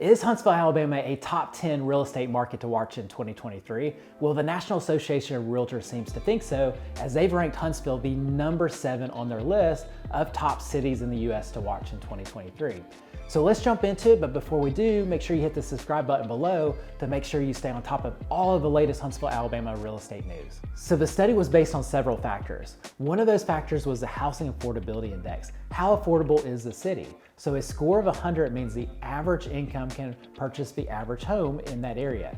Is Huntsville, Alabama a top 10 real estate market to watch in 2023? Well, the National Association of Realtors seems to think so, as they've ranked Huntsville the number 7 on their list of top cities in the US to watch in 2023. So let's jump into it, but before we do, make sure you hit the subscribe button below to make sure you stay on top of all of the latest Huntsville, Alabama real estate news. So the study was based on several factors. One of those factors was the Housing Affordability Index. How affordable is the city? So a score of 100 means the average income can purchase the average home in that area.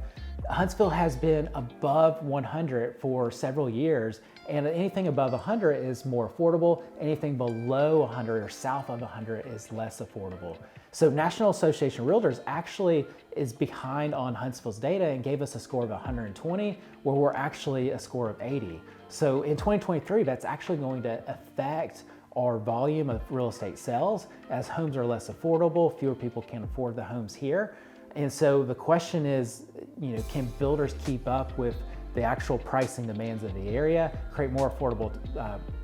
Huntsville has been above 100 for several years, and anything above 100 is more affordable. Anything below 100 or south of 100 is less affordable. So National Association of Realtors actually is behind on Huntsville's data and gave us a score of 120, where we're actually a score of 80. So in 2023, that's actually going to affect our volume of real estate sales, as homes are less affordable, fewer people can afford the homes here. And so the question is, can builders keep up with the actual pricing demands of the area, create more affordable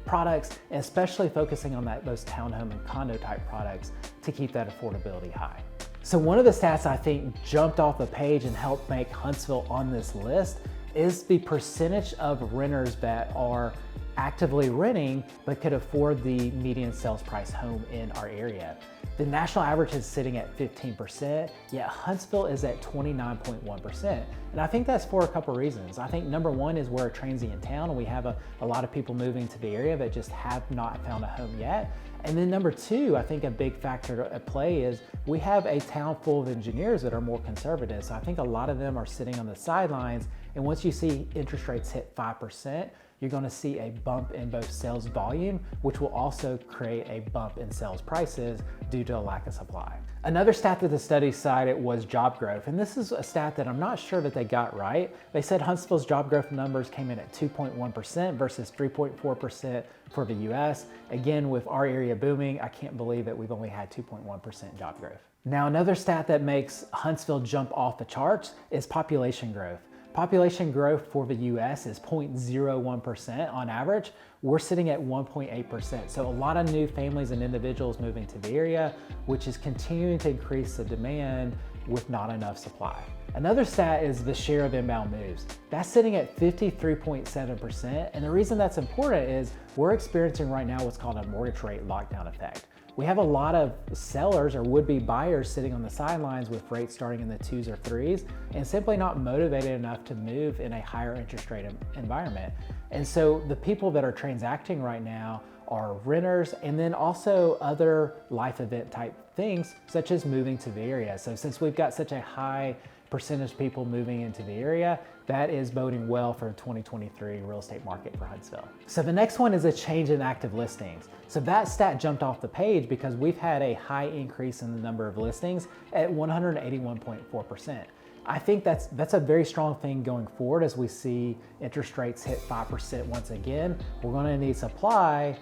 products, and especially focusing on those townhome and condo-type products to keep that affordability high. So one of the stats I think jumped off the page and helped make Huntsville on this list is the percentage of renters that are actively renting but could afford the median sales price home in our area. The national average is sitting at 15%, yet Huntsville is at 29.1%. And I think that's for a couple reasons. I think number one is we're a transient town and we have a lot of people moving to the area that just have not found a home yet. And then number two, I think a big factor at play is we have a town full of engineers that are more conservative. So I think a lot of them are sitting on the sidelines. And once you see interest rates hit 5%, you're going to see a bump in both sales volume, which will also create a bump in sales prices due to a lack of supply. Another stat that the study cited was job growth. And this is a stat that I'm not sure that they got right. They said Huntsville's job growth numbers came in at 2.1% versus 3.4% for the US. Again, with our area booming, I can't believe that we've only had 2.1% job growth. Now, another stat that makes Huntsville jump off the charts is population growth. Population growth for the US is 0.01% on average. We're sitting at 1.8%. So a lot of new families and individuals moving to the area, which is continuing to increase the demand with not enough supply. Another stat is the share of inbound moves. That's sitting at 53.7%. And the reason that's important is we're experiencing right now what's called a mortgage rate lockdown effect. We have a lot of sellers or would-be buyers sitting on the sidelines with rates starting in the 2s or 3s and simply not motivated enough to move in a higher interest rate environment. And so the people that are transacting right now are renters and then also other life event type things such as moving to the area. So since we've got such a high percentage of people moving into the area, that is boding well for the 2023 real estate market for Huntsville. So the next one is a change in active listings. So that stat jumped off the page because we've had a high increase in the number of listings at 181.4%. I think that's a very strong thing going forward as we see interest rates hit 5% once again. We're going to need supply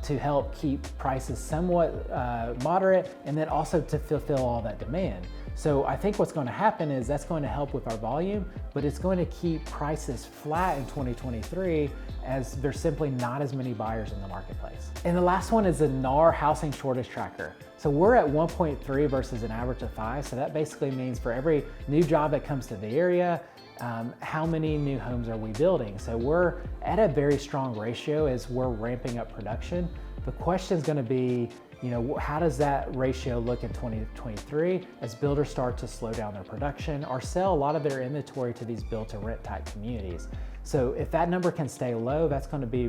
to help keep prices somewhat moderate and then also to fulfill all that demand. So I think what's going to happen is that's going to help with our volume, but it's going to keep prices flat in 2023 as there's simply not as many buyers in the marketplace. And the last one is the NAR Housing Shortage Tracker. So we're at 1.3 versus an average of 5. So that basically means for every new job that comes to the area, how many new homes are we building? So we're at a very strong ratio as we're ramping up production. The question is going to be, how does that ratio look in 2023 as builders start to slow down their production or sell a lot of their inventory to these build-to-rent type communities? So if that number can stay low, that's going to be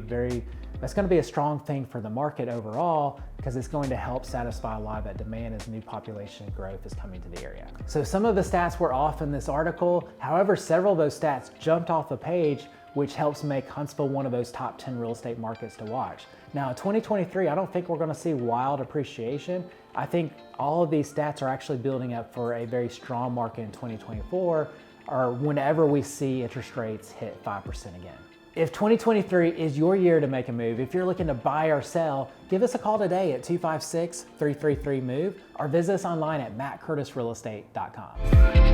a strong thing for the market overall because it's going to help satisfy a lot of that demand as new population growth is coming to the area. So some of the stats were off in this article. However, several of those stats jumped off the page, which helps make Huntsville one of those top 10 real estate markets to watch. Now, in 2023, I don't think we're going to see wild appreciation. I think all of these stats are actually building up for a very strong market in 2024 or whenever we see interest rates hit 5% again. If 2023 is your year to make a move, if you're looking to buy or sell, give us a call today at 256-333-MOVE or visit us online at mattcurtisrealestate.com.